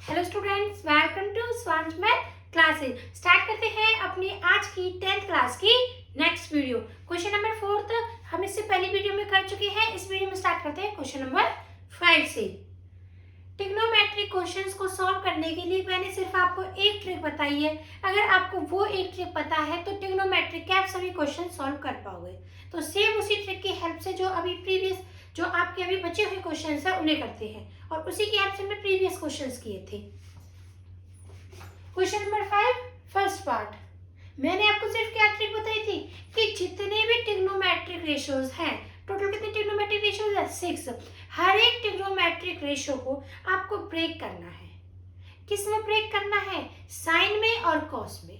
Hello students, welcome to Swansh math classes. Start करते हैं अपनी आज की 10th क्लास की नेक्स्ट वीडियो। क्वेश्चन नंबर 4 हम इससे पहली वीडियो में कर चुके हैं। इस वीडियो में स्टार्ट करते हैं क्वेश्चन नंबर 5 से। ट्रिग्नोमेट्रिक क्वेश्चंस को सॉल्व करने के लिए मैंने सिर्फ आपको एक ट्रिक बताई है। अगर आपको वो एक ट्रिक पता है तो ट्रिग्नोमेट्रिक के आप सभी क्वेश्चन सॉल्व कर पाओगे। तो सेम उसी ट्रिक की हेल्प से जो आपके अभी बचे हुए क्वेश्चंस हैं उन्हें करते हैं, और उसी की हेल्प से हमने प्रीवियस क्वेश्चंस किए थे। Question number 5 first part. मैंने आपको सिर्फ क्या ट्रिक बताई थी कि जितने भी ट्रिग्नोमेट्रिक रेशियोज हैं, टोटल कितने ट्रिग्नोमेट्रिक रेशियोज है 6। हर एक ट्रिग्नोमेट्रिक रेशियो को आपको ब्रेक करना है। किस में ब्रेक करना है? साइन में और कॉस में।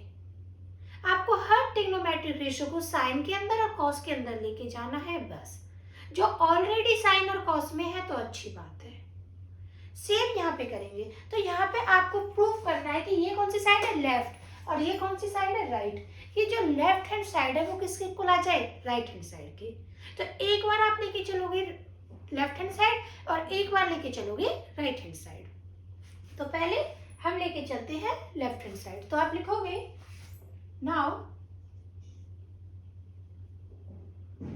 आपको हर ट्रिग्नोमेट्रिक रेशियो को साइन के अंदर और कॉस के अंदर लेके जाना है बस। जो ऑलरेडी साइन और कॉस में है तो अच्छी बात है। सेम यहाँ पे करेंगे। तो यहाँ पे आपको प्रूव करना है कि ये कौन सी साइड है? लेफ्ट। और ये कौन सी साइड है? राइट। ये जो लेफ्ट हैंड साइड है वो किसके इक्वल आ जाए? राइट हैंड साइड के। तो एक बार आप लेके चलोगे लेफ्ट हैंड साइड और एक बार लेके चलोगे राइट हैंड साइड। तो पहले हम लेके चलते हैं लेफ्ट हैंड साइड। तो आप लिखोगे now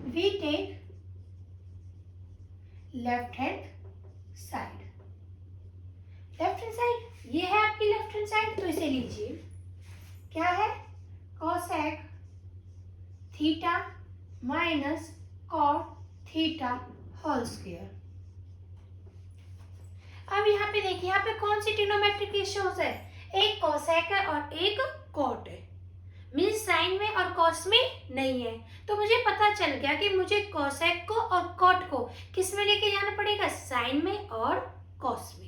we take left hand side. Left hand side ये है आपकी लेफ्ट हैंड साइड, तो इसे लीजिए। क्या है? Cosec theta minus cot theta whole square. अब यहाँ पे देखिए, यहाँ पे कौन सी ट्रिग्नोमेट्रिक रेशियोज है? एक कोसेक है और एक कॉट है। मीन्स साइन में और कॉस में नहीं है। तो मुझे पता चल गया कि मुझे कोसेक को और कॉट को किस में लेके जाना पड़ेगा? साइन में और कॉस में।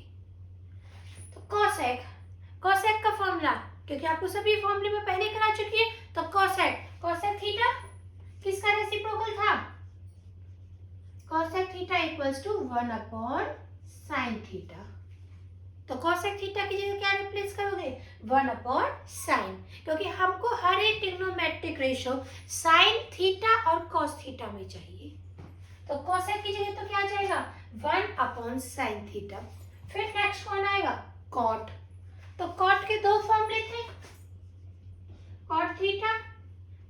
तो कोसेक का फॉर्मूला, क्योंकि आपको सभी फॉर्मूले में पहले करा चुकी है, तो कोसेक थीटा किसका रेसिप्रोकल था? Cosec theta equals to 1 upon sine theta. तो कोसेक थीटा की जगह क्या रिप्लेस करोगे? 1 अपॉन साइन, क्योंकि हमको हर एक ट्रिग्नोमेट्रिक रेशियो साइन थीटा और कॉस थीटा में चाहिए। तो कोसेक की जगह तो क्या आ जाएगा? 1 अपॉन साइन थीटा। फिर नेक्स्ट कौन आएगा? कॉट। तो कॉट के दो फॉर्मूले थे। कॉट थीटा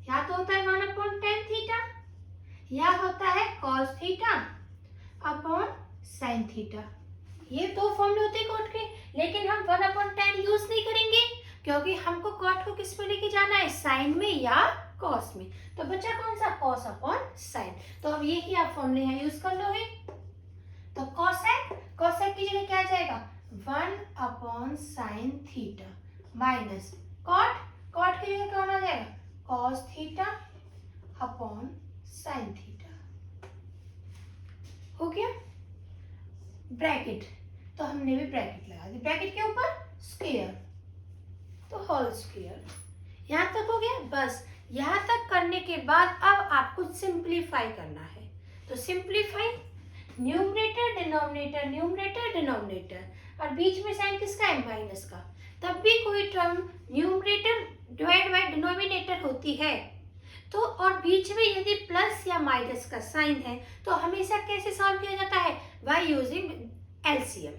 या तो होता है 1 अपॉन टेन थीटा या होता है cos theta upon sine theta. ये दो फॉर्मूले होते हैं कॉट के, लेकिन हम 1 अपॉन टेन यूज नहीं करेंगे क्योंकि हमको कॉट को किस में लेके जाना है? साइन में या कॉस में। तो बचा कौन सा? Cos upon sine. तो अब यही आप फॉर्मूले यहाँ यूज कर लोगे। तो कोसेक की जगह क्या आ जाएगा? 1 upon sine theta minus cot की जगह कौन आ जाएगा? Cos theta upon sine theta. हो गया? ब्रैकेट, तो हमने भी ब्रैकेट लगा दी। ब्रैकेट के ऊपर स्क्वायर, तो होल स्क्वायर। यहां तक हो गया। बस यहां तक करने के बाद अब आपको सिंप्लीफाई करना है। तो simplify, numerator denominator, numerator denominator, और बीच में साइन किसका है? माइनस का। तब भी कोई term numerator divide by denominator होती है तो, और बीच में यदि प्लस या माइनस का साइन है तो हमेशा कैसे सॉल्व किया जाता है? By using LCM.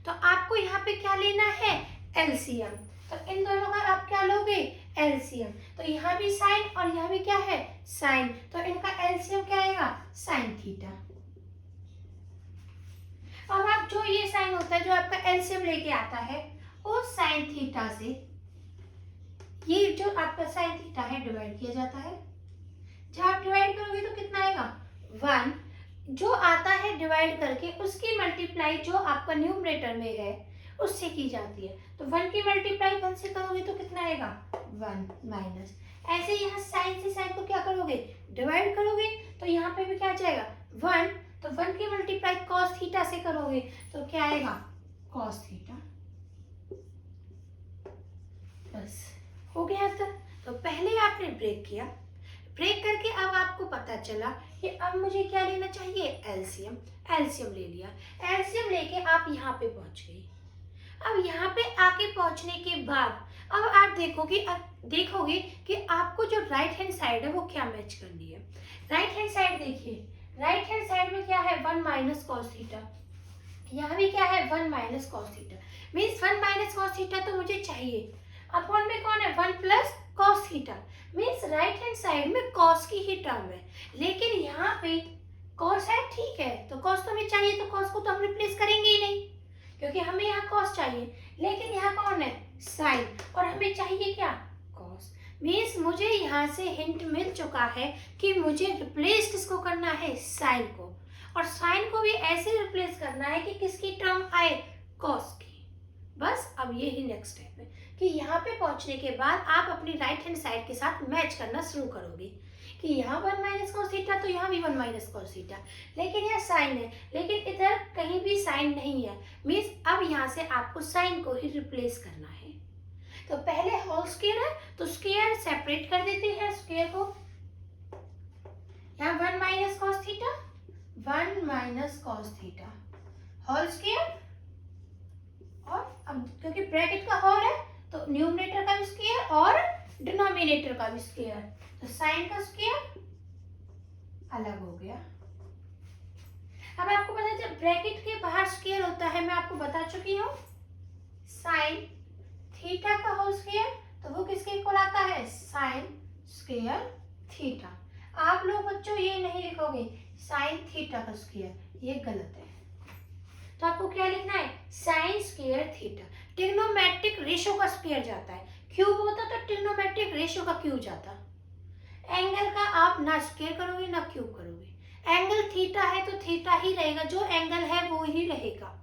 तो आपको यहाँ पे क्या लेना है? एलसीएम। तो इन दोनों का आप क्या लोगे? एलसीएम। तो यहाँ भी साइन और यहाँ भी क्या है? साइन। तो इनका एलसीएम क्या आएगा? Sine theta. अब आप जो ये साइन होता है जो आपका एलसीएम लेके आता है, उस साइन थीटा से ये जो आपका साइन थीटा है डिवाइड किया जाता है। जब आप डिवाइड करोगे तो कितना आएगा? 1। जो आता है डिवाइड करके उसकी मल्टीप्लाई जो आपका न्यूमरेटर में है उससे की जाती है। तो 1 की मल्टीप्लाई 1 से करोगे तो कितना आएगा? 1 माइनस। ऐसे यहाँ साइन से साइन को क्या करोगे? डिवाइड करोगे, तो यहाँ पे भी क्या आ जाएगा? 1। तो 1 की मल्टीप्लाई कॉस थीटा से करोगे तो क्या आएगा? Cos theta. बस हो गया तक। तो पहले आपने ब्रेक किया, ब्रेक करके अब आपको पता चला कि अब मुझे क्या लेना चाहिए? एलसीएम। एलसीएम ले लिया। एलसीएम लेके आप यहाँ पे पहुंच गई। अब यहाँ पे आके पहुंचने के बाद अब आप देखोगे कि आपको जो राइट हैंड साइड है वो क्या मैच करनी है। राइट हैंड साइड देखिए, राइट हैंड साइड में क्या है? 1 माइनस कॉस थीटा। यहाँ भी क्या है 1 minus cos theta, means 1 minus cos theta तो मुझे चाहिए, अपॉन में कौन है 1 plus cos theta, means right hand side में कॉस की ही टर्म है, लेकिन यहाँ पे कॉस है, ठीक है, तो कॉस तो हमें चाहिए, तो कॉस को तो हम रिप्लेस करेंगे ही नहीं, क्योंकि हमें यहाँ कॉस चाहिए, लेकिन यहाँ कौन है साइन, और हमें चाहिए क्या कॉस, मीन्स मुझे यहाँ से हिंट मिल चुका है कि मुझे रिप्लेस किसको करना है, साइन को, और साइन को भी ऐसे रिप्लेस करना है कि किसकी टर्म आए, कॉस की। बस अब ये ही नेक्स्ट स्टेप है कि यहाँ पे पहुंचने के बाद आप अपनी राइट हैंड साइड के साथ मैच करना शुरू करोगे कि यहाँ 1 माइनस कॉस थीटा तो यहाँ भी 1 माइनस कॉस थीटा, लेकिन यहाँ साइन है, लेकिन इधर कहीं भी साइन नहीं है, मीन्स अब यहाँ से आपको साइन को ही रिप्लेस करना है। तो पहले होल स्क्वायर है तो स्क्वायर सेपरेट कर देते हैं, स्क्वायर को, यहाँ 1 minus cos theta, 1 minus cos theta whole square, और अब क्योंकि ब्रैकेट का होल है तो न्यूमरेटर का भी स्क्वायर और डिनोमिनेटर का भी स्क्वायर, तो साइन का स्क्वायर अलग हो गया। अब आपको पता है जब ब्रैकेट के बाहर स्क्वायर होता है, मैं आपको बता चुकी हूँ, साइन थीटा का होल स्क्वायर तो वो किसके इक्वल आता है, साइन स्क्वायर थीटा। आप लोग बच्चों ये नहीं लिखोगे साइन थीटा का स्क्वायर, ये गलत है, तो आपको क्या लिखना है, sine square theta. Trigonometric ratio का स्क्वायर जाता है, क्यूब होता तो ट्रिग्नोमेट्रिक रेशो का क्यूब जाता। एंगल का आप ना स्क्वायर करोगे ना क्यूब करोगे, एंगल थीटा है तो थीटा ही रहेगा, जो एंगल है वो ही रहेगा,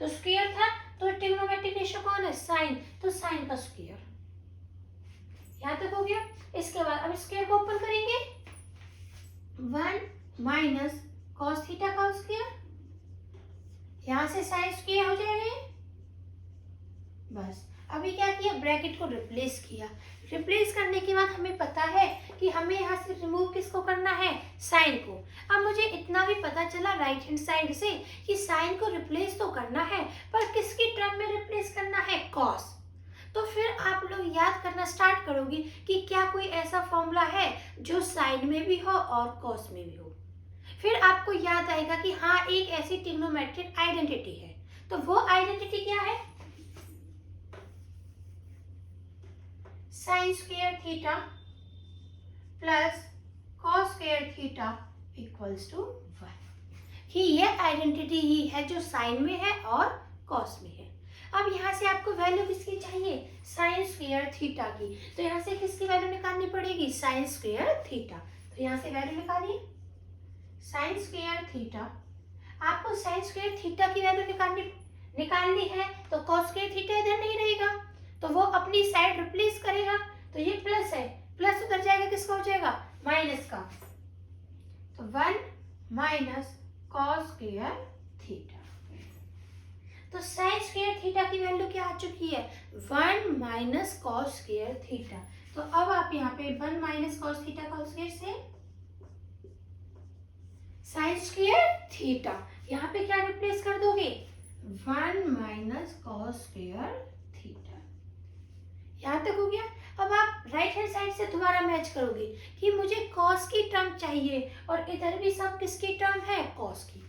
तो स्क्वायर था तो ट्रिग्नोमेट्रिक रेशो कौन है, साइन, तो साइन का स्क्वायर। यहाँ तक हो गया। इसके बाद अब स्क्वायर को ओपन करेंगे, 1 माइनस कॉस थीटा का स्क्वायर, यहाँ से साइन स्क्वायर हो जाएगा। बस अभी क्या किया, ब्रैकेट को रिप्लेस किया, रिप्लेस करने के बाद हमें पता है कि हमें यहाँ से रिमूव किसको करना है, साइन को। अब मुझे इतना भी पता चला राइट हैंड साइड से कि साइन को रिप्लेस तो करना है, पर किसकी टर्म में रिप्लेस करना है, कॉस। तो फिर आप लोग याद करना स्टार्ट करोगे कि क्या कोई ऐसा फॉर्मूला है जो साइन में भी हो और कॉस में भी हो। फिर आपको याद आएगा कि हाँ एक ऐसी ट्रिग्नोमेट्रिक आइडेंटिटी है, तो वो आइडेंटिटी क्या है, sine square theta plus cos square theta equals to 1, कि ये आइडेंटिटी ही है जो साइन में है और कॉस में है। अब यहाँ से आपको वैल्यू किसकी चाहिए, साइन स्क्वायर थीटा की, तो यहाँ से किसकी वैल्यू निकालनी पड़ेगी, साइन स्क्वायर थीटा। तो यहाँ से वैल्यू निकालिए, साइन स्क्वायर थीटा, आपको साइन स्क्वायर थीटा की वैल्यू निकालनी है, तो कॉस स्क्वायर थीटा इधर नहीं रहेगा, तो वो अपनी साइड रिप्लेस करेगा, तो ये प्लस है, प्लस उधर जाएगा किसका हो जाएगा, माइनस का, तो 1 माइनस कॉस स्क्वायर थीटा। तो साइन स्क्वायर थीटा की वैल्यू क्या आ चुकी है, 1 माइनस कॉस स्क्वायर थीटा। तो अब आप यहाँ पे 1 माइनस कॉस थीटा का स्क्वायर से साइन स्क्वायर थीटा, यहाँ पे क्या रिप्लेस कर दोगे, 1 माइनस कॉस स्क्वायर थीटा। यहाँ तक हो गया। अब आप राइट हैंड साइड से दोबारा मैच करोगे कि मुझे कॉस की टर्म चाहिए और इधर भी सब किसकी टर्म है, कॉस की,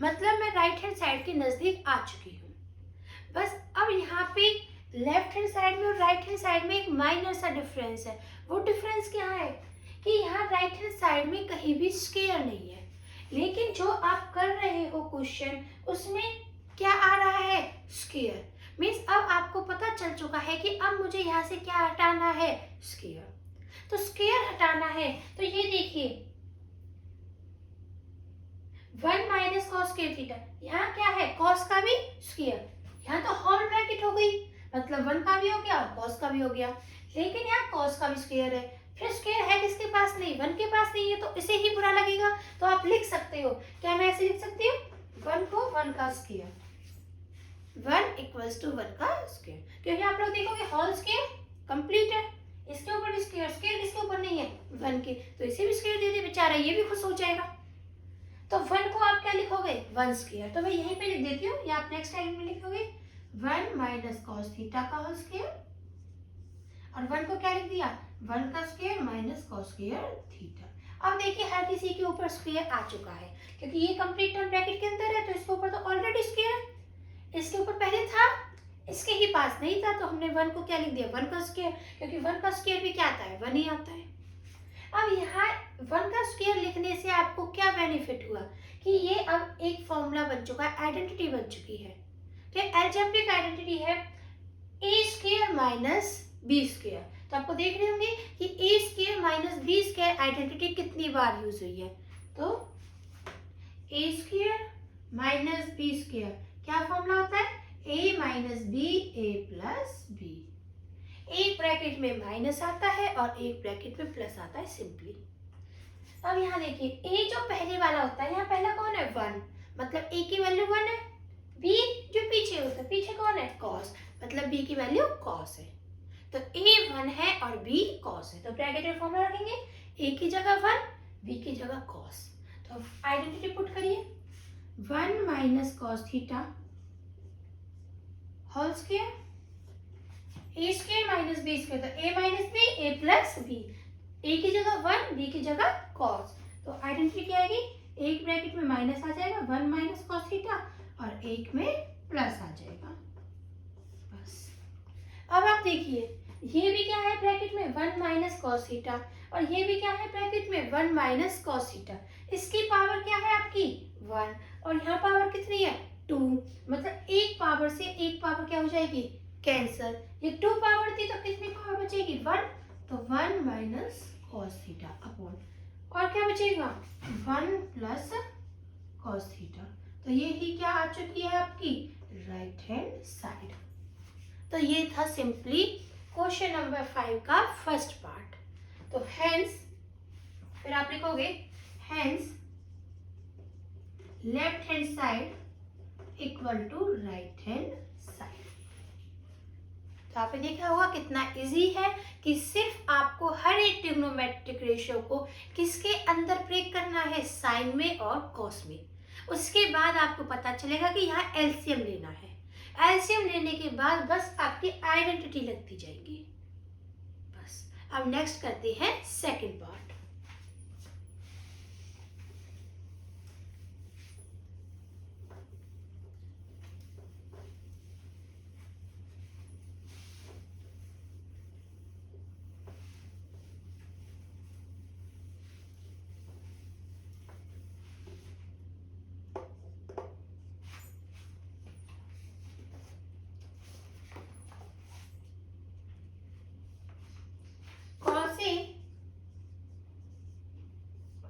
मतलब मैं राइट हैंड साइड के नजदीक आ चुकी हूँ। बस अब यहाँ पे लेफ्ट हैंड साइड में और राइट हैंड साइड में एक माइनर सा डिफरेंस है। वो डिफरेंस क्या है कि यहाँ राइट हैंड साइड में कहीं भी स्क्वायर नहीं है, लेकिन जो आप कर रहे हो क्वेश्चन उसमें क्या आ रहा है, स्क्वायर। मीन्स अब आपको पता चल चुका है कि अब मुझे यहाँ से क्या हटाना है, स्क्वायर। तो स्क्वायर हटाना है तो ये देखिए 1 माइनस कॉस स्क्वायर थीटा, यहाँ क्या है, कॉस का भी स्क्वायर, यहाँ तो होल ब्रैकेट हो गई, मतलब 1 का भी हो गया और कॉस का भी हो गया, लेकिन यहाँ कॉस का भी स्क्वायर है। फिर स्क्वायर है किसके पास नहीं, 1 के पास नहीं है, तो इसे ही बुरा लगेगा, तो आप लिख सकते हो, क्या मैं ऐसे लिख सकती हूँ, 1 को 1 का स्क्वायर, 1 इक्वल्स टू 1 का स्क्वायर, क्योंकि आप लोग देखोगे होल स्क्वायर कंप्लीट है, इसके ऊपर भी स्क्वायर, स्क्वायर किसके ऊपर नहीं है, 1 के, तो इसे भी स्क्वायर दे दे बेचारा, ये भी खुश हो जाएगा। तो 1 को आप क्या लिखोगे, 1 स्क्वायर, तो मैं यहीं पे लिख देती हूँ, या आप नेक्स्ट टाइम में लिखोगे 1 माइनस कॉस थीटा का होल स्क्वायर, और 1 को क्या लिख दिया, 1 का square minus cos square theta. अब देखिए हर किसी के ऊपर स्क्वायर आ चुका है, क्योंकि ये कंप्लीट टर्म ब्रैकेट के अंदर है, तो इसके ऊपर तो ऑलरेडी स्क्वायर इसके ही पास नहीं था तो हमने 1 को क्या लिख दिया, 1 का स्क्वायर, क्योंकि 1 का स्क्वायर भी क्या आता है, 1 ही आता है। अब यहाँ 1 का स्क्वायर लिखने से आपको क्या बेनिफिट हुआ कि ये अब एक फॉर्मूला बन चुका है, आइडेंटिटी बन चुकी है। कि अलजेब्रिक आइडेंटिटी है A square minus B square. तो आपको देख रहे होंगे कि A square minus B square identity कितनी बार यूज हुई है। तो A square minus B square क्या फॉर्मूला होता है, A minus B A plus B. एक ब्रैकेट में माइनस आता है और एक ब्रैकेट में प्लस आता है सिंपली। अब यहाँ देखिए ए जो पहले वाला होता है, यहाँ पहला कौन है, 1, मतलब ए की वैल्यू 1 है। बी जो पीछे होता है, पीछे कौन है, कॉस, मतलब बी की वैल्यू कॉस है। तो ए 1 है और बी कॉस है, तो ब्रैकेट में फॉर्मूला रखेंगे ए की जगह 1, बी की जगह कॉस। तो आइडेंटिटी पुट करिए 1 minus cos theta whole square, A square minus B square, तो A minus B A plus B, A की जगह 1, बी की जगह कॉस। तो आइडेंटिटी क्या आएगी, एक ब्रैकेट में माइनस आ जाएगा 1 माइनस कॉस थीटा और एक में प्लस आ जाएगा, बस। अब आप देखिए ये भी क्या है ब्रैकेट में 1 माइनस कॉस थीटा और ये भी क्या है ब्रैकेट में 1 माइनस कॉस थीटा। इसकी पावर क्या है आपकी 1 और यहाँ पावर कितनी है 2, मतलब एक पावर से एक पावर क्या हो जाएगी कैंसल। ये 2 पावर थी तो कितनी पावर बचेगी 1, तो 1 माइनस कॉस थीटा अपॉन और क्या बचेगा 1 प्लस कॉस थीटा। तो ये ही क्या आ चुकी है आपकी राइट हैंड साइड। तो ये था सिंपली क्वेश्चन नंबर 5 का फर्स्ट पार्ट। तो हेंस फिर आप लिखोगे hence left hand side equal to right hand side. तो आपने देखा होगा कितना इजी है कि सिर्फ आपको हर एक ट्रिग्नोमेट्रिक रेशियो को किसके अंदर ब्रेक करना है, साइन में और कॉस में। उसके बाद आपको पता चलेगा कि यहाँ एलसीएम लेना है। एलसीएम लेने के बाद बस आपकी आइडेंटिटी लगती जाएगी, बस। अब नेक्स्ट करते हैं second part.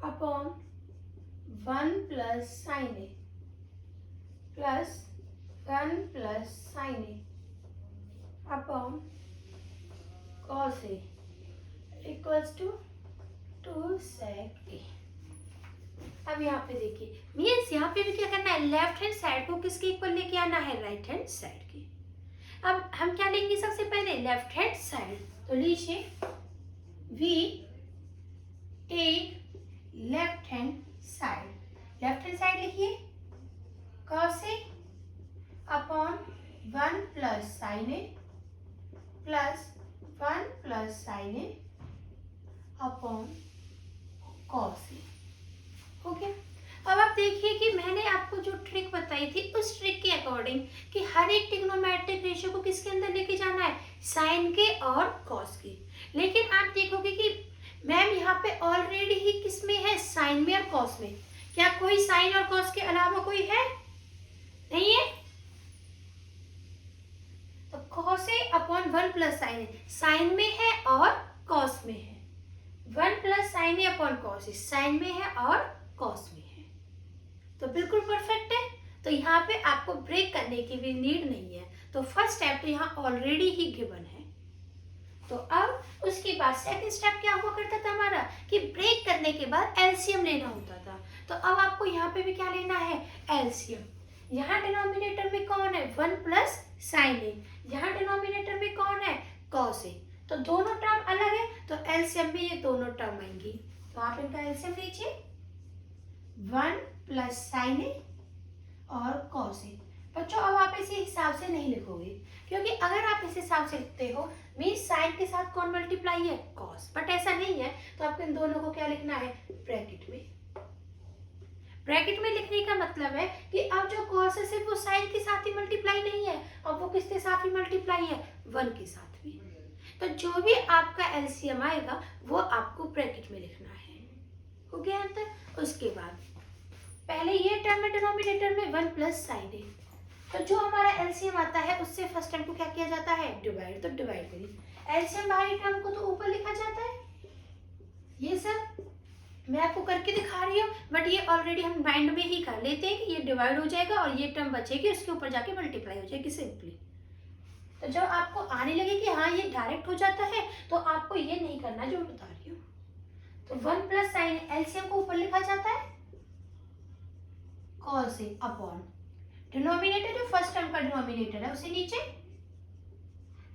Upon 1 plus sine A plus 1 plus sine A upon cos A equals to 2 sec A. अब यहाँ पे देखिए मीन्स यहाँ पे भी क्या करना है, लेफ्ट हैंड साइड को किसके इक्वल लेके आना है, राइट हैंड साइड के। अब हम क्या लेंगे सबसे पहले लेफ्ट हैंड साइड। तो लीजिए we take left hand side. Left hand side लिखिए cos A upon 1 plus sine A plus 1 plus sine A upon cos A. Okay, अब आप देखिए कि मैंने आपको जो ट्रिक बताई थी उस ट्रिक के अकॉर्डिंग कि हर एक ट्रिग्नोमेट्रिक रेशियो को किसके अंदर लेके जाना है, साइन के और कॉस के। लेकिन आप देखोगे कि मैम यहाँ पे ऑलरेडी ही किस में है, साइन में और कॉस में। क्या कोई साइन और कॉस के अलावा कोई है, नहीं है। तो cos A upon 1 plus sine A sign में है और कॉस में है, 1 plus sine A upon cos A sign में है और कॉस में है। तो बिल्कुल परफेक्ट है। तो यहाँ पे आपको ब्रेक करने की भी नीड नहीं है। तो फर्स्ट स्टेप तो यहाँ ऑलरेडी ही गिवन है। तो अब उसके बाद सेकंड स्टेप क्या हुआ करता था हमारा कि ब्रेक करने के बाद एलसीएम लेना होता था। तो अब आपको यहाँ पे भी क्या लेना है, एलसीएम। यहाँ डिनोमिनेटर में कौन है, 1 प्लस साइन ए, यहाँ डिनोमिनेटर में कौन है, कॉस ए। तो दोनों टर्म अलग है तो एलसीएम में ये दोनों टर्म आएंगी। तो आप इनका एलसीएम लीजिए 1 प्लस साइन ए और कॉस ए। बच्चों अब आप इसी हिसाब से नहीं लिखोगे, क्योंकि अगर आप इस हिसाब से लिखते हो मीन्स साइन के साथ कौन मल्टीप्लाई है, कॉस, बट ऐसा नहीं है। तो आपको इन दोनों को क्या लिखना है, ब्रैकेट में। ब्रैकेट में लिखने का मतलब है कि अब जो कॉस है सिर्फ वो साइन के साथ ही मल्टीप्लाई नहीं है और वो किसके साथ भी मल्टीप्लाई है, 1 के साथ भी। तो जो भी आपका एलसीएम आएगा वो आपको ब्रैकेट में लिखना है। हो गया आंसर। उसके बाद पहले ये टर्म है डिनोमिनेटर में 1 प्लस साइन ए, तो जो हमारा एलसीएम आता है उससे फर्स्ट टर्म को क्या किया जाता है, डिवाइड। तो डिवाइड करिए, एलसीएम बाहरी टर्म को तो ऊपर लिखा जाता है। ये सब मैं आपको करके दिखा रही हूँ, बट ये ऑलरेडी हम माइंड में ही कर लेते हैं कि ये डिवाइड हो जाएगा और ये टर्म बचेगी, उसके ऊपर जाके मल्टीप्लाई हो जाएगी सिंपली। तो जब आपको आने लगे कि हाँ ये डायरेक्ट हो जाता है, तो आपको ये नहीं करना जो मैं बता रही हूँ। तो 1 प्लस साइन एलसीएम को ऊपर लिखा जाता है कॉस ए अपॉन डिनोमिनेटर, जो फर्स्ट टर्म का डिनोमिनेटर है उसे नीचे।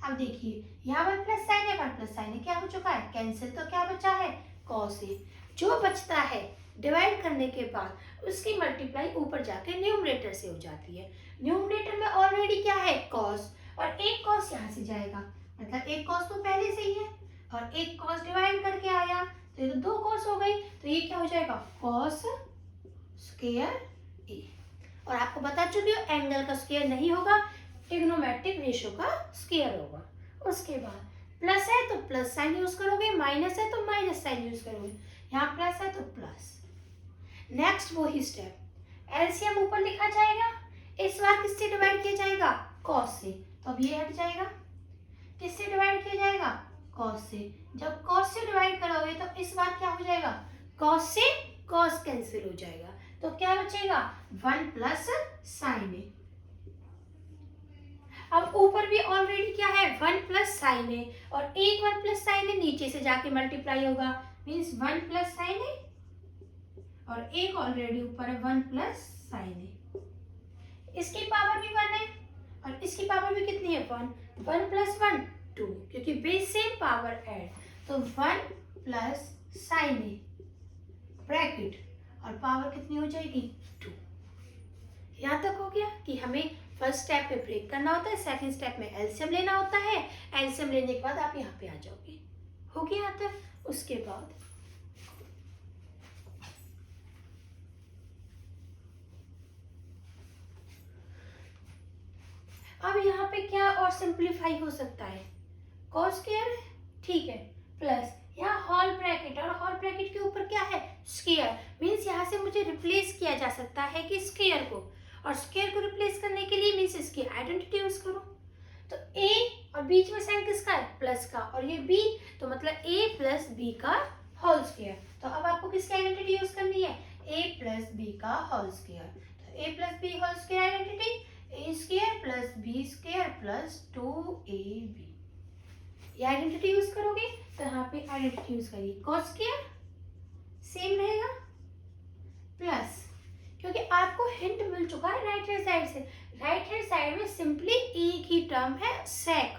अब देखिए यहाँ 1 प्लस साइन है, 1 प्लस साइन है क्या हो चुका है, कैंसिल। तो क्या बचा है, कॉस ए। जो बचता है डिवाइड करने के बाद उसकी मल्टीप्लाई ऊपर जाके न्यूमरेटर से हो जाती है। न्यूमरेटर में ऑलरेडी क्या है, कॉस, और एक कॉस यहाँ से जाएगा, मतलब एक कॉस तो पहले से ही है, और एक कॉस डिवाइड करके आया तो ये तो 2 कॉस हो गई। तो ये क्या हो जाएगा, कॉस स्क्वायर ए। और आपको बता चुकी हूँ एंगल का स्क्वायर नहीं होगा, ट्रिग्नोमेट्रिक रेशियो का स्क्वायर होगा। उसके बाद प्लस है तो प्लस साइन यूज करोगे, माइनस है तो माइनस साइन यूज करोगे, यहाँ प्लस है तो प्लस। नेक्स्ट वही स्टेप, एलसीएम ऊपर लिखा जाएगा, इस बार किससे डिवाइड किया जाएगा, कॉस से। तो अब ये हट जाएगा, किससे डिवाइड किया जाएगा, कॉस से। जब कॉस से डिवाइड करोगे तो इस बार क्या हो जाएगा, कॉस से कॉस कैंसिल हो जाएगा, तो क्या बचेगा, 1 प्लस साइन ए। अब ऊपर भी ऑलरेडी क्या है, 1 प्लस साइन ए, और एक 1 प्लस साइन ए नीचे से जाके मल्टीप्लाई होगा, मीन्स 1 प्लस साइन ए, और एक ऑलरेडी ऊपर है 1 प्लस साइन ए। इसकी पावर भी 1 है और इसकी पावर भी कितनी है, 1। 1 प्लस 1 2, क्योंकि बेस सेम पावर ऐड, तो 1 प्लस साइन ए ब्रैकेट, और पावर कितनी हो जाएगी, 2। यहाँ तक हो गया कि हमें फर्स्ट स्टेप पे ब्रेक करना होता है, सेकंड स्टेप में एलसीएम लेना होता है, एलसीएम लेने के बाद आप यहाँ पे आ जाओगे। हो गया यहाँ तक। उसके बाद अब यहाँ पे क्या और सिंप्लीफाई हो सकता है, कॉस स्क्वायर, ठीक है, प्लस यहाँ होल ब्रैकेट, और होल ब्रैकेट के ऊपर क्या है, स्क्वायर, मीन्स यहाँ से मुझे रिप्लेस किया जा सकता है कि स्क्वायर को, और स्क्वायर को रिप्लेस करने के लिए मीन्स इसकी आइडेंटिटी यूज करो। तो a और बीच में साइन किसका है, प्लस का, और ये b, तो मतलब a प्लस बी का होल स्क्वायर। तो अब आपको किसकी आइडेंटिटी यूज करनी है, a प्लस बी का होल स्क्वायर। तो a plus B whole square identity, a square plus B square plus 2ab, ये आइडेंटिटी यूज करोगे। तो यहाँ पे आइडेंटिटी यूज करिए, कॉस स्क्वायर सेम रहेगा, प्लस क्योंकि आपको हिंट मिल चुका है राइट हैंड साइड से, राइट हैंड साइड में सिंपली एक ही टर्म है सेक,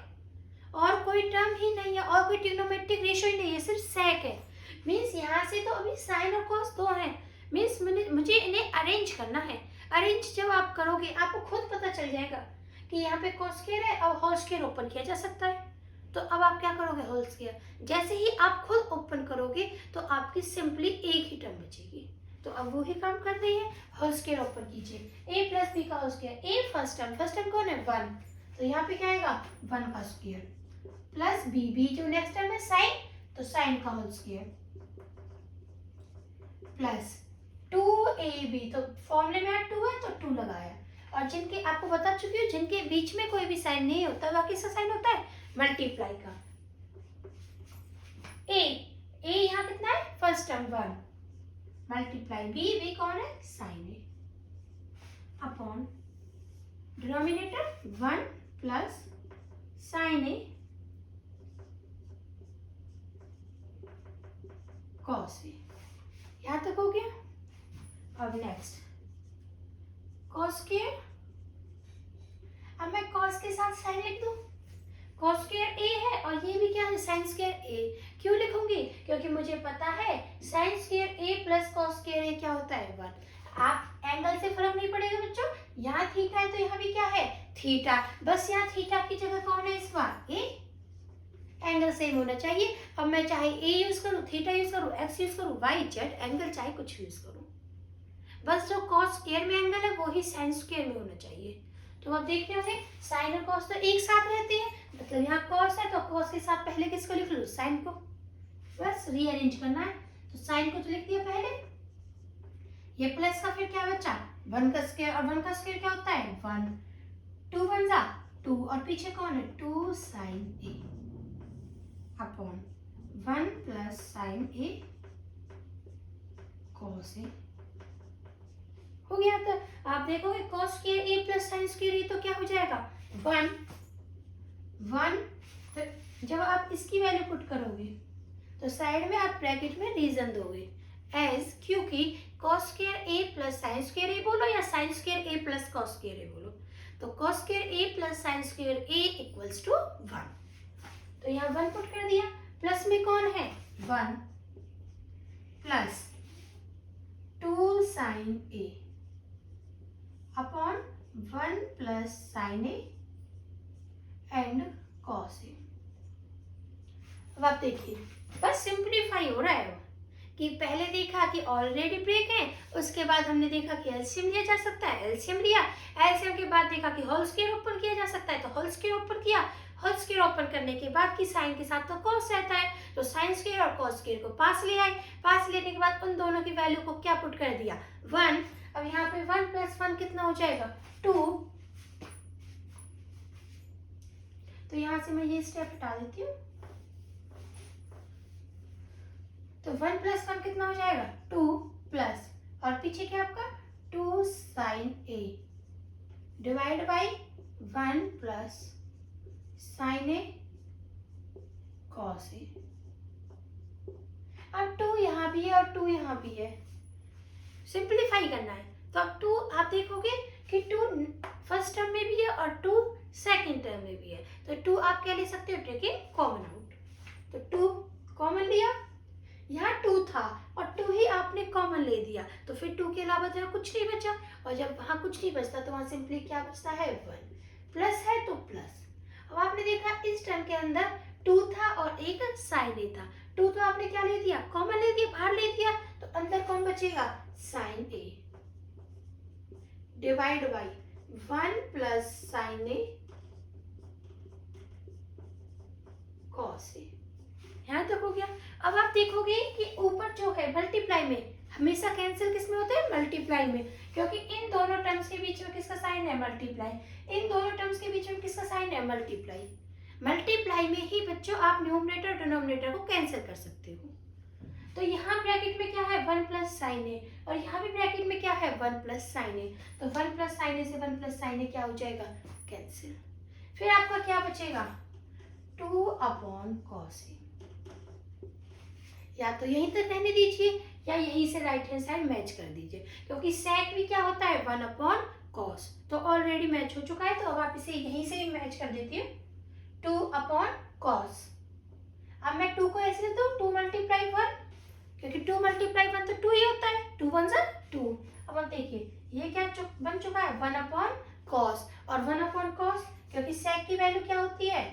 और कोई टर्म ही नहीं है, और कोई ट्रिग्नोमेट्रिक रेशियो ही नहीं है, सिर्फ सेक है। मीन्स यहाँ से तो अभी साइन और कॉस 2 हैं, मीन्स मुझे इन्हें अरेंज करना है। अरेंज जब आप करोगे आपको खुद पता चल जाएगा कि यहाँ पे कॉस स्क्वायर है और होल स्क्वायर ओपन किया जा सकता है। तो अब आप क्या करोगे, होल स्क्वायर, जैसे ही आप खुद ओपन करोगे तो आपकी सिंपली एक ही टर्म बचेगी। तो अब वो ही काम कर रही है, होल स्क्वायर ओपन कीजिए, a प्लस बी का whole square, a first term कौन है, 1, तो यहाँ पे क्या आएगा 1 का स्क्वायर, प्लस b जो नेक्स्ट टर्म है साइन, तो साइन का होल स्क्वायर, प्लस 2ab, तो फॉर्मूले में 2 है तो 2 लगाया, और जिनके आपको बता चुकी हूँ जिनके बीच में कोई भी साइन नहीं होता, बाकी किसका साइन होता है, मल्टीप्लाई का। a यहाँ कितना है, फर्स्ट टर्म 1, मल्टीप्लाई b कौन है, sign A, upon denominator 1 plus sine A cos A. यहाँ तक हो गया। अब नेक्स्ट कॉस स्क्वायर, अब मैं कॉस के साथ साइन लिख दूं, कॉस स्क्वायर ए है और ये भी क्या है, साइन स्क्वायर ए। क्यों लिखूंगी, क्योंकि मुझे पता है sine square A plus cos square ए क्या होता है, 1। आप एंगल से फर्क नहीं पड़ेगा बच्चों, यहाँ थीटा है तो यहाँ भी क्या है, थीटा, बस यहाँ थीटा की जगह कौन है इस बार, ए। एंगल सेम होना चाहिए। अब मैं चाहे ए यूज करूँ, थीटा यूज करूँ, एक्स यूज करूँ, वाई जेड एंगल चाहे कुछ यूज करूँ, बस जो कॉस स्क्वायर में एंगल है वो ही साइन स्क्वायर में होना चाहिए। तो आप देख रहे होंगे साइन और कॉस तो एक साथ रहते हैं, मतलब यहाँ कॉस है तो कॉस के साथ पहले किसको लिख लो, साइन को, बस रीअरेंज करना है। तो साइन को तो लिख दिया पहले, ये प्लस का फिर क्या बचा, 1 का स्क्वायर, और 1 का स्क्वायर क्या होता है 1, 2 1 जा 2, और पीछे कौन है 2 sine A upon 1 plus sine A cos ए हो गया। तो आप देखोगे cos square A plus sine square ए तो क्या हो जाएगा 1 1। तो जब आप इसकी वैल्यू पुट करोगे तो साइड में आप ब्रैकेट में रीजन दोगे एज, क्योंकि cos square A plus sine square A बोलो या sine square A plus cos square A बोलो, तो cos square A plus sine square A equals to 1। तो यहाँ 1 पुट कर दिया, प्लस में कौन है 1 plus 2 sine A upon 1 plus sine A and cos A. अब आप देखिए बस सिंप्लीफाई हो रहा है वो, कि पहले देखा कि ऑलरेडी ब्रेक है, उसके बाद हमने देखा कि एलसीएम लिया जा सकता है, एलसीएम लिया, एलसीएम के बाद देखा कि होल स्क्वायर ओपन किया जा सकता है, तो होल स्क्वायर ओपन किया, होल स्क्वायर ओपन करने के बाद की साइन के साथ तो कॉस रहता है, तो साइन स्क्वायर और कॉस स्क्वायर को पास ले आए, पास लेने के बाद उन दोनों की वैल्यू को क्या पुट कर दिया 1। अब यहाँ पे 1 प्लस 1 कितना हो जाएगा 2, तो यहाँ से मैं ये स्टेप हटा देती हूँ। तो 1 प्लस 1 कितना हो जाएगा 2 प्लस, और पीछे क्या आपका 2 sine A divide by 1 plus sine A cos A. अब 2 यहाँ भी है और 2 यहाँ भी है, सिंप्लीफाई करना है। तो अब 2 आप देखोगे कि 2 फर्स्ट टर्म में भी है और 2 सेकेंड टर्म में भी है, तो 2 आप क्या ले सकते हो टेकिंग कॉमन आउट, तो 2 कॉमन लिया, यहाँ 2 था और 2 ही आपने कॉमन ले दिया, तो फिर 2 के अलावा जहाँ कुछ नहीं बचा, और जब वहाँ कुछ नहीं बचता तो वहाँ सिंपली क्या बचता है 1, प्लस है तो प्लस। अब आपने देखा इस टर्म के अंदर 2 था और एक साइन ए था, 2 तो आपने क्या ले दिया कॉमन ले दिया, बाहर ले दिया, तो अंदर कौन बचेगा sine A divide by 1 plus sine A cos A. यहाँ तक हो गया। अब आप देखोगे कि ऊपर जो है मल्टीप्लाई में हमेशा कैंसिल किस में होते हैं मल्टीप्लाई में, क्योंकि इन दोनों टर्म्स के बीच में किसका साइन है मल्टीप्लाई, इन दोनों टर्म्स के बीच में किसका साइन है मल्टीप्लाई। मल्टीप्लाई में ही बच्चों आप न्यूमरेटर और डिनोमिनेटर को कैंसिल कर सकते हो। तो यहाँ ब्रैकेट में क्या है 1 प्लस साइन ए, और यहाँ भी ब्रैकेट में क्या है 1 प्लस साइन ए, तो 1 प्लस साइन ए से 1 प्लस साइन ए क्या हो जाएगा कैंसिल। फिर आपका क्या बचेगा 2 अपॉन कॉस ए, या तो यहीं तक रहने दीजिए या यहीं से राइट हैंड साइड मैच कर दीजिए, क्योंकि सेक भी क्या होता है 1 अपॉन कॉस, तो ऑलरेडी मैच हो चुका है, तो अब आप इसे यहीं से ही मैच कर देती हूँ 2 अपॉन कॉस। अब मैं 2 को ऐसे लिखता हूँ 2 मल्टीप्लाई 1, क्योंकि 2 मल्टीप्लाई 1 तो 2 ही होता है, 2 1 जा 2। अब आप देखिए ये क्या बन चुका है 1 अपॉन कॉस, और 1 अपॉन कॉस क्योंकि सेक की वैल्यू क्या होती है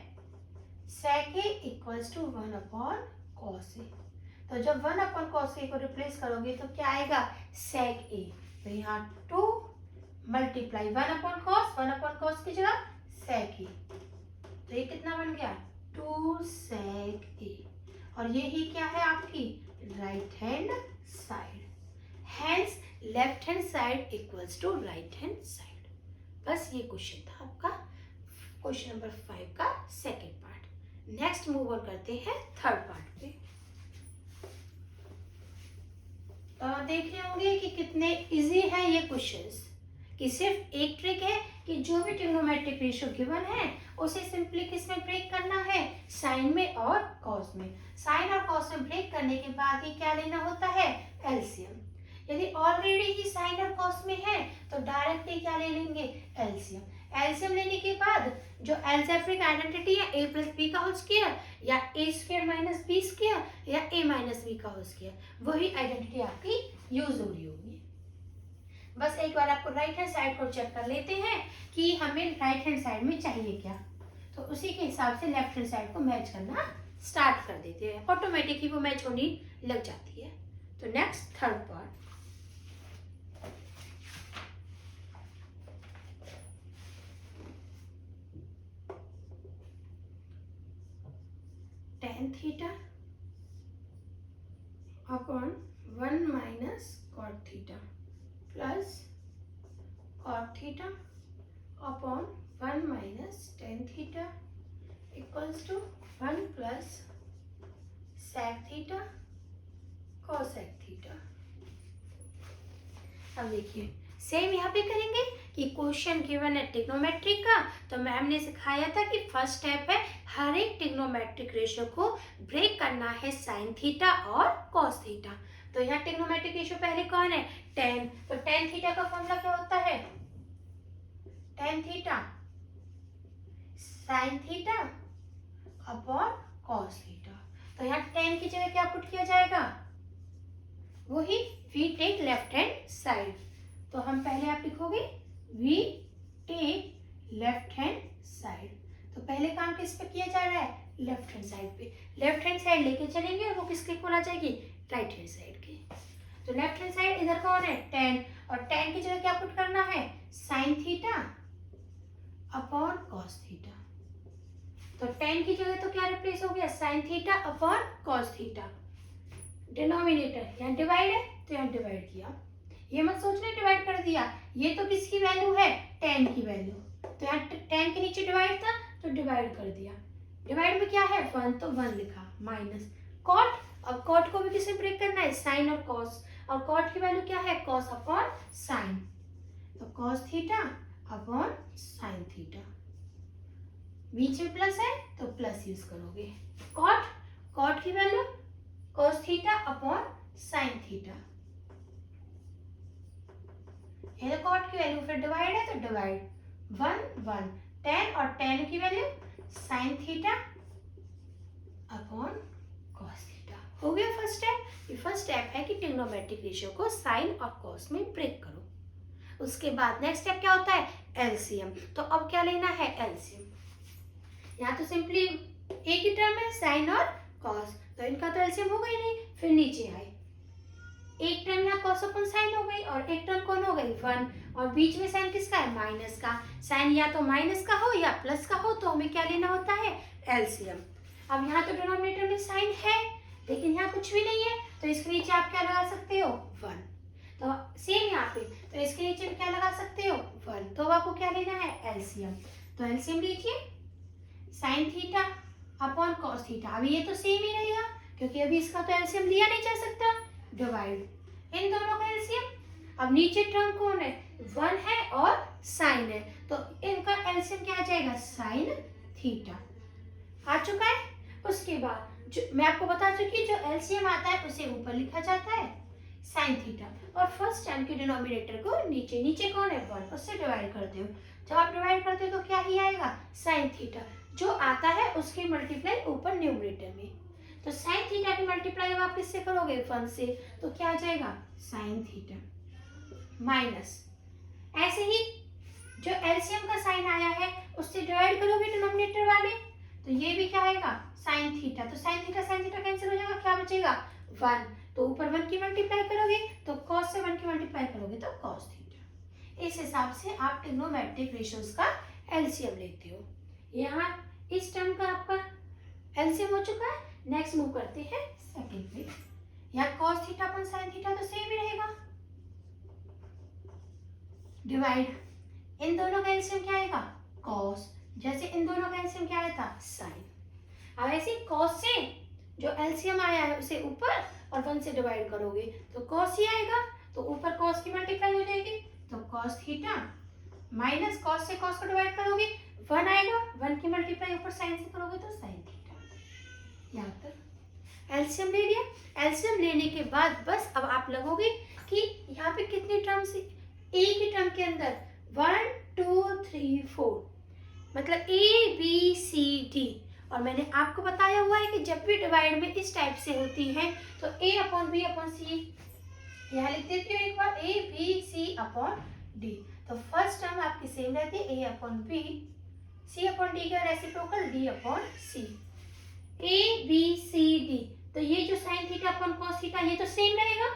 सेक ए इक्वल्स टू 1 अपॉन कॉस ए, तो जब 1 अपॉन कॉस ए को रिप्लेस करोगे तो क्या आएगा सेक ए, तो यहाँ 2 मल्टीप्लाई 1 अपॉन कॉस की जगह सेक ए, तो ये कितना बन गया 2 सेक ए, और ये ही क्या है आपकी right hand side, hence left hand side equals to right hand side. बस ये क्वेश्चन था आपका क्वेश्चन नंबर 5 का second part. Next move on करते हैं थर्ड पार्ट पे। देख रहे होंगे कि कितने इजी है ये क्वेश्चंस, कि सिर्फ एक ट्रिक है कि जो भी ट्रिग्नोमेट्रिक रेशियो गिवन है उसे सिंपली किस में ब्रेक करना है साइन में और कॉस में। साइन और कॉस में ब्रेक करने के बाद ही क्या लेना होता है एलसीएम। यदि ऑलरेडी ही साइन और कॉस में है तो डायरेक्टली क्या ले लेंगे एलसीएम। एलसीएम लेने के बाद जो एल्जेब्रिक आइडेंटिटी है a प्लस बी का होल स्क्वायर या a square minus B square या a माइनस बी का होल स्क्वायर, वही आइडेंटिटी आपकी यूज हो रही होगी। बस एक बार आपको राइट हैंड साइड को चेक कर लेते हैं कि हमें राइट हैंड साइड में चाहिए क्या, तो उसी के हिसाब से लेफ्ट हैंड साइड को मैच करना स्टार्ट कर देते हैं, ऑटोमेटिक ही वो मैच होने लग जाती है। तो next third part, tan theta upon 1 minus cot theta plus cot theta upon 1 minus tan theta equals to 1 plus sec theta cosec theta. अब देखिए सेम यहाँ पे करेंगे कि क्वेश्चन गिवन है ट्रिग्नोमेट्रिक का, तो मैम ने सिखाया था कि फर्स्ट स्टेप है हर एक ट्रिग्नोमेट्रिक रेशियो को ब्रेक करना है साइन थीटा और कॉस थीटा। तो यहाँ ट्रिग्नोमेट्रिक रेशियो पहले कौन है, टेन। तो टेन थीटा का फॉर्मूला क्या होता है, tan theta sine theta upon cos theta. तो यहाँ टेन की जगह क्या पुट किया जाएगा, वही we take left hand side. तो हम पहले आप लिखोगे we take left hand side. तो पहले काम किस पे किया जा रहा है, लेफ्ट हैंड साइड पे। लेफ्ट हैंड साइड लेके चलेंगे और वो किसके इक्वल आ जाएगी, राइट हैंड साइड के। तो लेफ्ट हैंड साइड इधर कौन है, टेन, और टेन की जगह क्या पुट करना है, sign theta upon cos theta. तो टेन की जगह तो क्या रिप्लेस हो गया, sign theta upon cos theta. Denominator यहाँ डिवाइड है तो यहाँ डिवाइड किया, ये मत सोचना डिवाइड कर दिया, ये तो किसकी वैल्यू है, टेन की वैल्यू। तो यहाँ टेन के नीचे डिवाइड था तो डिवाइड कर दिया। डिवाइड में क्या है, वन, तो वन लिखा, माइनस कॉट। अब कॉट को भी किसे ब्रेक करना है, साइन और कॉस, और कॉट की वैल्यू क्या है, कॉस अपॉन साइन। तो cos theta upon sine theta, बीच में प्लस है तो प्लस यूज करोगे। कॉट, कॉट की value cos theta upon sine theta, ये कॉट की वैल्यू, फिर डिवाइड है तो डिवाइड, वन वन, टेन, और टेन की value sine theta upon cos theta. हो गया फर्स्ट स्टेप। ये फर्स्ट स्टेप है कि ट्रिग्नोमेट्रिक रेशियो को साइन और कॉस में ब्रेक करो। उसके बाद नेक्स्ट स्टेप क्या होता है, एलसीएम। तो अब क्या लेना है, एलसीएम। यहाँ तो सिंपली एक ही टर्म है साइन और कॉस, तो इनका तो एलसीएम होगा ही नहीं। फिर नीचे आए, एक टर्म यहाँ कॉस अपॉन साइन हो गई और एक टर्म कौन हो गई, वन, और बीच में साइन किसका है, माइनस का। साइन या तो माइनस का हो या प्लस का हो, तो हमें क्या लेना होता है, एलसीएम। अब यहाँ तो डिनोमिनेटर में साइन है लेकिन यहाँ कुछ भी नहीं है, तो इसके नीचे आप क्या लगा सकते हो, वन। तो सेम यहाँ पे, तो इसके नीचे क्या लगा सकते हो, वन। तो आपको क्या लेना है, एलसीएम। तो एलसीएम लीजिए, sign theta upon cos theta. अभी ये तो सेम ही रहेगा क्योंकि अभी इसका तो एलसीएम लिया नहीं जा सकता, डिवाइड इन दोनों का एलसीएम। अब नीचे टर्म कौन है, वन है और साइन है, तो इनका एलसीएम क्या आ जाएगा, साइन थीटा आ चुका है। उसके बाद जो मैं आपको बता चुकी, जो एलसीएम आता है उसे ऊपर लिखा जाता है साइन थीटा, और फर्स्ट टर्म के डिनोमिनेटर को नीचे, नीचे कौन है, वन, उससे डिवाइड करते हो। जब आप डिवाइड करते हो तो क्या ही आएगा, साइन थीटा। जो आता है उसकी मल्टीप्लाई ऊपर न्यूमरेटर में। तो साइन थीटा की मल्टीप्लाई आप किससे करोगे, वन से, तो क्या आ जाएगा, साइन थीटा माइनस, ऐसे ही जो एलसीएम का साइन आया है उससे डिवाइड करोगे डिनोमिनेटर वाले, तो ये भी क्या आएगा, साइन थीटा। तो साइन थीटा कैंसिल हो जाएगा, क्या बचेगा, वन। तो ऊपर वन की मल्टीप्लाई करोगे तो कॉस से वन की मल्टीप्लाई करोगे तो कॉस थीटा। इस हिसाब से आप ट्रिग्नोमेट्रिक रेशियोज का एलसीएम लेते हो। यहाँ इस टर्म का आपका एलसीएम हो चुका है। नेक्स्ट मूव करते हैं सेकंड पे। यहाँ कॉस थीटा अपन साइन थीटा तो सेम ही रहेगा, डिवाइड इन दोनों का एलसीएम क्या आएगा, कॉस, जैसे इन दोनों का एलसीएम क्या आया था, साइन। अब ऐसे कॉस से जो एलसीएम आया है उसे ऊपर और वन से डिवाइड करोगे तो कॉस ही आएगा, तो ऊपर कॉस की मल्टीप्लाई हो जाएगी तो कॉस थीटा माइनस कॉस से कॉस को डिवाइड करोगे वन आएगा, वन की मल्टीप्लाई ऊपर साइन से करोगे तो साइन थीटा। यहाँ तक एलसीएम ले लिया। एलसीएम लेने के बाद बस अब आप लगोगे कि यहाँ पे कितनी टर्म्स, एक ही टर्म के अंदर 1 2 3 4, मतलब ए बी सी डी। और मैंने आपको बताया हुआ है कि जब भी डिवाइड में इस टाइप से होती है तो A upon B upon C, यहाँ लिख देती हूँ एक बार, A B C upon D. तो फर्स्ट टर्म आपकी सेम रहती है, A upon B, C upon D का reciprocal D upon C, A B C D. तो ये जो sine theta upon cos theta ये तो सेम रहेगा,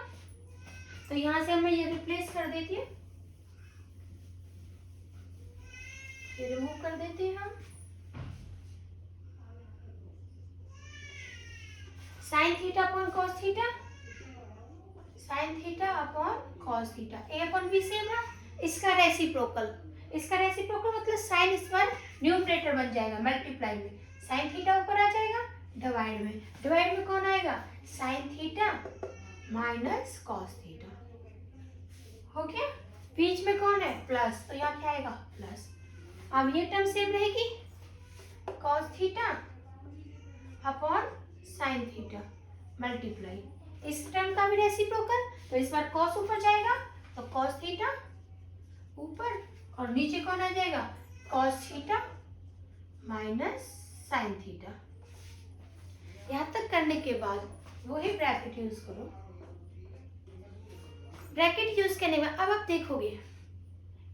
तो यहाँ से हमें ये रिप्लेस कर देती है, ये रिमूव कर देते हैं हम। Sign theta upon cos theta, sign theta upon cos theta, ए अपॉन बी सेम है। इसका रेसिप्रोकल, इसका रेसिप्रोकल मतलब साइन इस बार न्यूमरेटर बन जाएगा, मल्टीप्लाई में साइन थीटा ऊपर आ जाएगा, डिवाइड में कौन आएगा, sign theta minus cos theta, हो गया। बीच में कौन है, प्लस, तो यहाँ क्या आएगा, प्लस। अब ये टर्म सेम रहेगी, cos theta upon sine theta multiply, इस टर्म का भी रेसिप्रोकल, तो इस बार कॉस ऊपर जाएगा तो कॉस थीटा ऊपर, और नीचे कौन आ जाएगा, cos theta minus sine theta. यहाँ तक करने के बाद वही ब्रैकेट यूज करो। ब्रैकेट यूज करने में अब आप देखोगे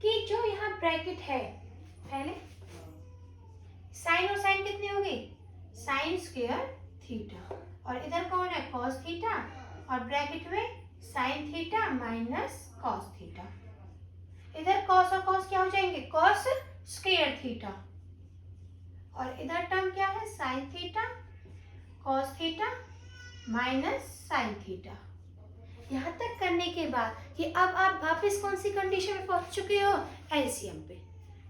कि जो यहाँ ब्रैकेट है, पहले साइन और साइन कितने हो गए, साइन स्क्वायर थीटा, और इधर कौन है, कॉस थीटा, और ब्रैकेट में sign theta minus cos theta. इधर कॉस और कॉस क्या हो जाएंगे, कॉस स्क्वायर थीटा, और इधर टर्म क्या है, sine theta cos theta minus sine theta. यहाँ तक करने के बाद कि अब आप वापस कौन सी कंडीशन में पहुंच चुके हो, एलसीएम पे,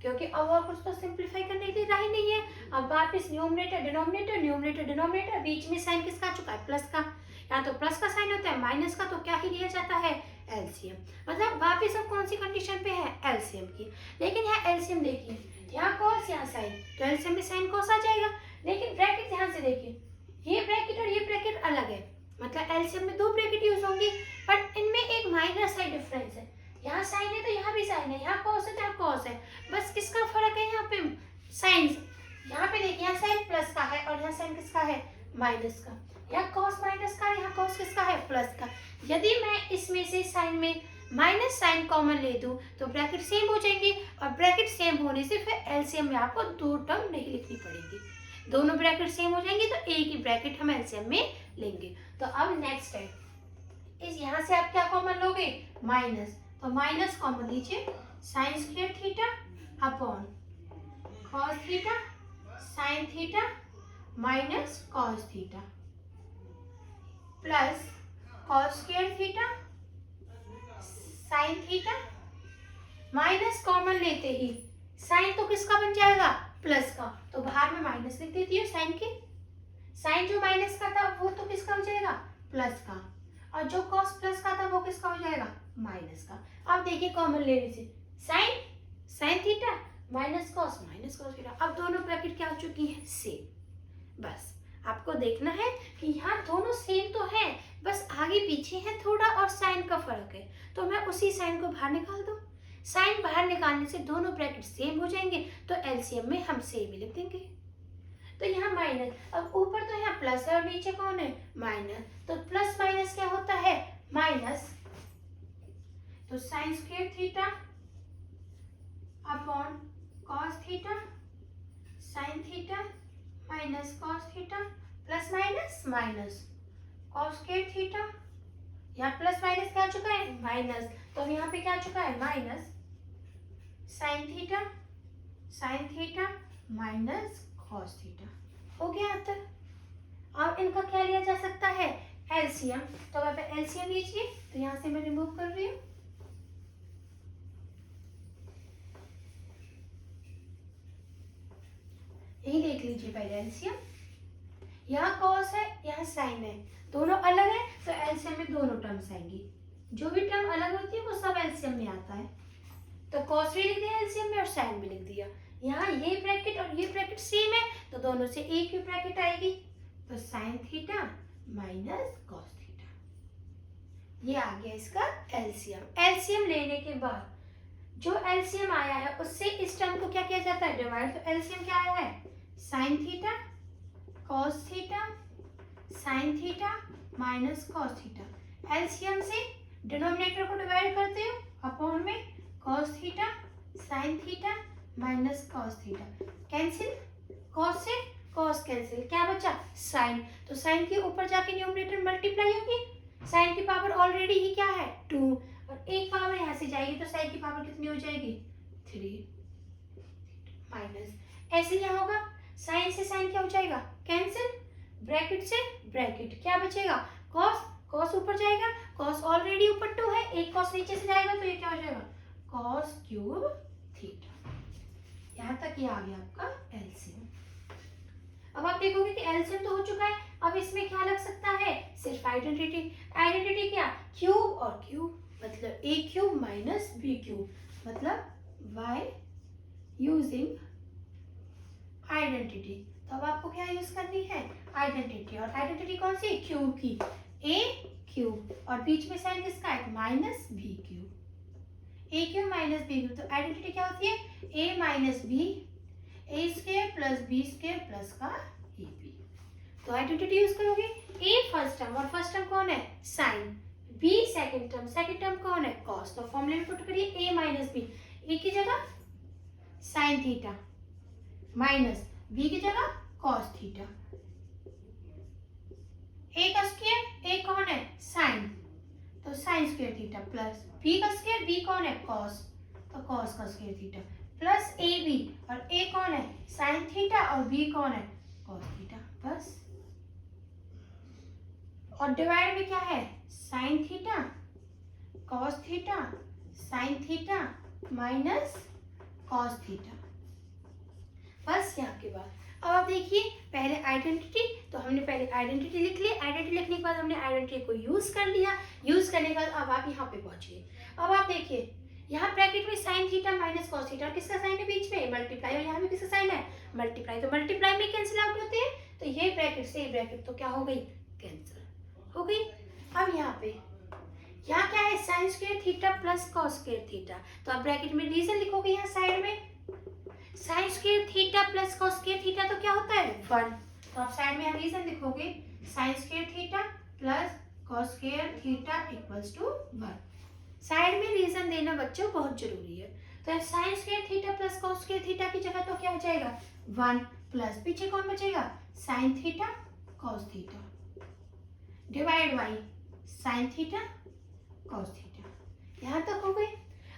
क्योंकि अब और कुछ तो सिंप्लीफाई करने के लिए रहा ही नहीं है। अब वापस न्यूमरेटर डिनोमिनेटर, न्यूमरेटर डिनोमिनेटर, बीच में साइन किसका आ चुका है, प्लस का, यहाँ तो प्लस का साइन होता है, माइनस का, तो क्या ही लिया जाता है, एलसीएम। मतलब वापस अब कौन सी कंडीशन पे है, एलसीएम की। लेकिन यहाँ एलसीएम देखिए, यहाँ कॉस यहाँ साइन, तो एलसीएम में साइन कॉस आ जाएगा। लेकिन ब्रैकेट ध्यान से देखिए, ये ब्रैकेट और ये ब्रैकेट अलग है, मतलब एलसीएम में दो ब्रैकेट यूज होंगी, बट इनमें एक माइनर साइन डिफरेंस है। यहाँ साइन है तो यहाँ भी साइन है, यहाँ कॉस है तो यहाँ कॉस है, बस किसका फर्क है, यहाँ पे साइन। यहाँ पे देखिए, यहाँ साइन प्लस का है और यहाँ साइन किसका है, माइनस का। यहाँ कॉस माइनस का, यहाँ कॉस किसका है, प्लस का। यदि मैं इसमें से साइन में माइनस साइन कॉमन ले दूं तो ब्रैकेट सेम हो जाएंगे, और ब्रैकेट सेम होने से फिर एलसीएम में आपको दो टर्म नहीं लिखनी पड़ेगी, दोनों ब्रैकेट सेम हो जाएंगे तो एक ही ब्रैकेट हम एलसीएम में लेंगे। तो अब नेक्स्ट है, इस यहाँ से आप क्या कॉमन लोगे, माइनस, तो माइनस कॉमन लीजिए, sign square theta upon cos theta sine theta minus cos theta plus cos square theta sine theta, minus common लेते ही साइन तो किसका बन जाएगा, प्लस का, तो बाहर में माइनस लिख देती हूँ साइन के। साइन जो माइनस का था वो तो किसका हो जाएगा, प्लस का, और जो कॉस प्लस का था वो किसका हो जाएगा, माइनस का। अब देखिए कॉमन लेने से sine sine theta minus cos theta, अब दोनों ब्रैकेट क्या हो चुकी हैं, सेम। बस आपको देखना है कि यहाँ दोनों सेम तो है, बस आगे पीछे है थोड़ा और साइन का फर्क है, तो मैं उसी साइन को बाहर निकाल दूँ। साइन बाहर निकालने से दोनों ब्रैकेट सेम हो जाएंगे, तो एलसीएम में हम सेम ही लिख देंगे। तो यहाँ माइनस, अब ऊपर तो यहाँ प्लस है और नीचे कौन है, माइनस, तो प्लस माइनस क्या होता है, माइनस, तो sine square theta upon cos theta sine theta minus cos theta plus minus minus cos square theta, यहाँ प्लस माइनस क्या आ चुका है, माइनस, तो यहाँ पे क्या आ चुका है, minus sign theta minus cos theta. हो गया अब तक। अब इनका क्या लिया जा सकता है, एलसीएम, तो अब एलसीएम लीजिए, तो यहाँ से मैं रिमूव कर रही हूँ। यही देख लीजिए पहले एलसीएम, यहाँ कॉस है यहाँ साइन है, दोनों अलग है तो एलसीएम में दोनों टर्म्स आएंगी। जो भी टर्म अलग होती है वो सब एलसीएम में आता है, तो कॉस भी लिख दिया एलसीएम में और साइन भी लिख दिया। यहाँ ये ब्रैकेट और ये ब्रैकेट सेम है तो दोनों से एक ही ब्रैकेट आएगी, तो sign theta minus cos theta, ये आ गया इसका एलसीएम। एलसीएम लेने के बाद जो एलसीएम आया है उससे इस टर्म को क्या किया जाता है, डिवाइड, तो एलसीएम क्या आया है, sine theta cos theta sine theta minus cos theta. LCM से डिनोमिनेटर को डिवाइड करते हो, अपॉन में cos theta sine theta minus cos theta, cancel, cos से कॉस कैंसिल, क्या बचा, साइन, तो साइन के ऊपर जाके न्यूमरेटर मल्टीप्लाई होगी, साइन की पावर ऑलरेडी ही क्या है, 2, और एक पावर यहाँ से जाएगी तो साइन की पावर कितनी हो जाएगी, 3 माइनस, ऐसे यहाँ होगा, साइन से साइन क्या हो जाएगा, कैंसिल, ब्रैकेट से ब्रैकेट, क्या बचेगा कॉस, कॉस ऊपर जाएगा, कॉस ऑलरेडी ऊपर 2 है, एक कॉस नीचे से जाएगा तो ये क्या हो जाएगा कॉस क्यूब थीटा। यहाँ तक ये आ गया आपका एलसीएम। अब आप देखोगे कि एलसीएम तो हो चुका है, अब इसमें क्या लग सकता है, सिर्फ आइडेंटिटी। आइडेंटिटी क्या, क्यूब और क्यूब, मतलब ए क्यूब माइनस बी क्यूब, मतलब y यूजिंग आइडेंटिटी। तो अब आपको क्या यूज करनी है, आइडेंटिटी, और आइडेंटिटी कौन सी, क्यूब की, ए क्यूब और बीच में साइन किसका है minus B cube, A cube minus B cube. तो आइडेंटिटी क्या होती है, A minus B, A square plus B square plus का ए बी। तो आइडेंटिटी यूज करोगे, ए फर्स्ट टर्म, और फर्स्ट टर्म कौन है sine, B second term, second term कौन है कॉस। तो फॉर्मूले में पुट करिए ए माइनस बी, ए की जगह साइन थीटा माइनस बी की जगह कॉस थीटा, ए का स्क्वायर, ए कौन है साइन, तो sine square theta plus B का स्क्वायर, बी कौन है कॉस, तो कॉस का square theta plus A B, और ए कौन है साइन थीटा और बी कौन है कॉस थीटा, बस। और डिवाइड में क्या है sine theta cos theta sine theta minus cos theta, बस। यहाँ के बाद अब आप देखिए, पहले आइडेंटिटी, तो हमने पहले आइडेंटिटी लिख ली, आइडेंटिटी लिखने के बाद हमने आइडेंटिटी को यूज कर लिया, यूज करने के बाद अब आप यहाँ पे पहुंचिए। अब आप देखिए यहाँ ब्रैकेट में sign theta minus cos theta, और किसका साइन है बीच में मल्टीप्लाई, और यहाँ भी किसका साइन है मल्टीप्लाई, तो मल्टीप्लाई में कैंसिल आउट होते हैं, तो ये ब्रैकेट से ब्रैकेट तो क्या हो गई कैंसिल हो गई। अब यहाँ पे यहाँ क्या है sine square theta plus cos square theta, तो आप ब्रैकेट में रीजन लिखोगे यहाँ साइड में, sign square theta plus cos square theta तो क्या होता है 1, तो आप साइड में रीजन लिखोगे sine square theta plus cos square theta equals to 1। Side में रीजन देना बच्चों बहुत जरूरी है। तो sine square theta plus cos square theta की जगह तो क्या हो जाएगा 1 प्लस पीछे कौन बचेगा sine theta cos theta divide by sine theta cos theta. यहाँ तक हो गई।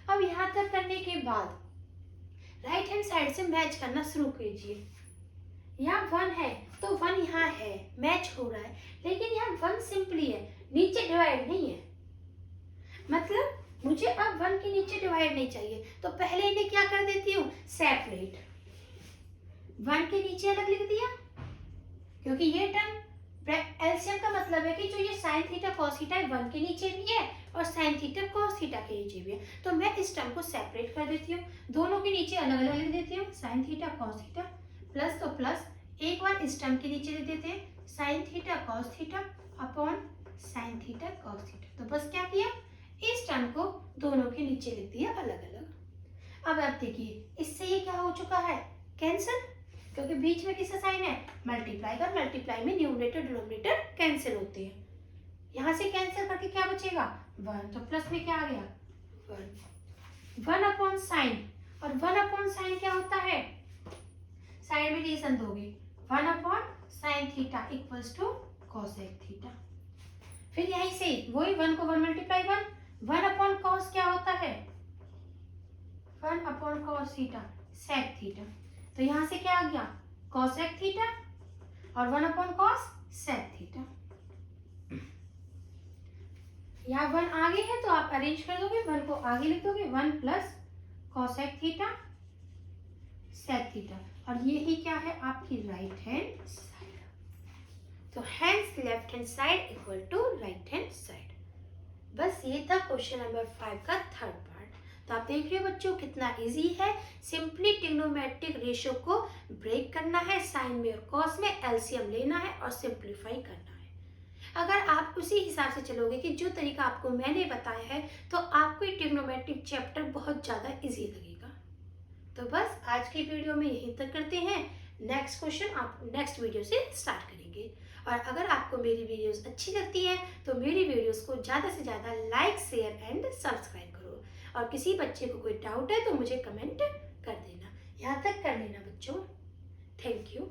अब यहाँ तक करने के बाद राइट हैंड साइड से मैच करना शुरू कीजिए। यहाँ 1 है तो 1 यहाँ है, मैच हो रहा है, लेकिन यहाँ 1 सिंपली है, नीचे डिवाइड नहीं है, मतलब मुझे अब 1 के नीचे डिवाइड नहीं चाहिए, तो पहले इन्हें क्या कर देती हूँ सेपरेट, 1 के नीचे अलग लिख दिया, क्योंकि ये टर्म एलसीएम का मतलब है कि जो ये साइन थीटा कॉस थीटा है 1 के नीचे भी है और साइन थीटा कॉस थीटा के नीचे भी है, तो मैं इस टर्म को सेपरेट कर देती हूँ, दोनों के नीचे अलग अलग लिख देती हूँ, sine theta cos theta plus, तो प्लस एक बार इस टर्म के नीचे लिख देते हैं sine theta cos theta upon sine theta cos theta. तो बस क्या किया, इस टर्म को दोनों के नीचे लिख दिया अलग अलग। अब आप देखिए इससे ये क्या हो चुका है कैंसिल, क्योंकि बीच में किसका साइन है मल्टीप्लाई का, मल्टीप्लाई में न्यूमरेटर डिनोमिनेटर कैंसिल होते हैं, यहाँ से कैंसिल करके क्या बचेगा 1, तो प्लस में क्या आ गया 1 अपॉन साइन, और 1 अपॉन साइन क्या होता है, साइड में रीजन दोगे 1 upon sine theta equals to cosec theta, फिर यहीं से वही 1 को 1 मल्टीप्लाई 1 अपॉन कॉस क्या होता है 1 upon cos theta sec theta, तो यहाँ से क्या आ गया कोसेक थीटा और 1 अपॉन कॉस सेक थीटा। यहाँ 1 आगे है तो आप अरेंज कर दोगे, 1 को आगे लिख दोगे 1 plus cosec theta sec theta, और ये ही क्या है आपकी राइट हैंड साइड, तो hence left hand side equal to right hand side. बस ये था क्वेश्चन नंबर 5 का थर्ड पार्ट। तो आप देख रहे हो बच्चों कितना इजी है, सिंपली ट्रिग्नोमेट्रिक रेशियो को ब्रेक करना है, साइन में और कॉस में एलसीएम लेना है और सिंप्लीफाई करना है। अगर आप उसी हिसाब से चलोगे कि जो तरीका आपको मैंने बताया है, तो आपको ये ट्रिग्नोमेट्रिक चैप्टर बहुत ज़्यादा इजी लगेगा। तो बस आज की वीडियो में यहीं तक करते हैं, नेक्स्ट क्वेश्चन आप नेक्स्ट वीडियो से स्टार्ट करेंगे। और अगर आपको मेरी वीडियोस अच्छी लगती है तो मेरी वीडियोस को ज़्यादा से ज़्यादा लाइक शेयर एंड सब्सक्राइब करो, और किसी बच्चे को कोई डाउट है तो मुझे कमेंट कर देना। यहाँ तक कर लेना बच्चों, थैंक यू।